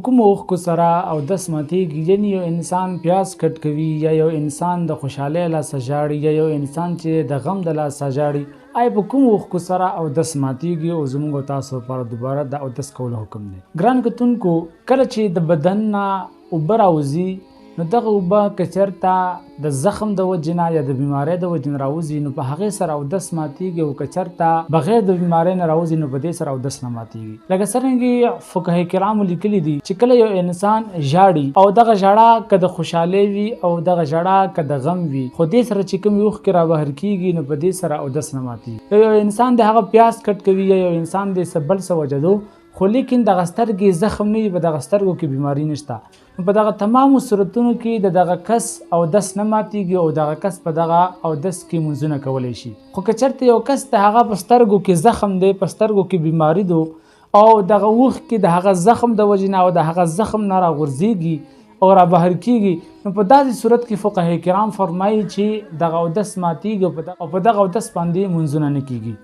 کوم اوښکو سره اودس ماتېږي، یعنې یو انسان پیاز کټ کوي یا یو انسان د خوشحالۍ لاسه ژاړي یا یو انسان چې د غم د لاسه ژاړي، آیا په کوم اوښکو سره اودس ماتېږي او زموږ او تاسو لپاره دوباره د اودس کولو حکم دی. ګران کتونکو، کله چې د بدن نه اوبه راوځي نو دغه اوبه که چېرته د زخم د وجې نه یا د بیمارۍ د وجې نه راوځي نو په هغې سره اودس ماتېږي، او که چېرته بغیر د بیمارۍ نه راوځي نو په دې سره اودس نه ماتېږي. لکه څرنګه فقهای کرامو لیکلي دي چې کله یو انسان ژاړي او دغه ژړا که د خوشحالۍ وي او دغه ژړا که د غم وي، خو دې سره چې کوم اوښکې رابهر کېږي نو په دې سره اودس نه ماتېږي. یو انسان د هغه پیاز کټ کوي یا یو انسان د څه بل څه وجدو، خو لیکن دغه سترګې زخم نه وي، په دغه سترګو کې بیماري نشته، نو په دغه تمامو صورتونو کې د دغه کس اودس نه ماتېږي او دغه کس په دغه اودس کې منځونه کولی شي. خو که چېرته یو کس د هغه په سترګو کې زخم دی، په سترګو کې بیماري ده او دغه اوښکې د هغه زخم د وجې نه او د هغه زخم نه راغورځېږي او رابهر کېږي، نو په داسې صورت کې فقهای کرام فرمایي چې دغه اودس ماتېږي او په دغه اودس باندې منځونه نه کېږي.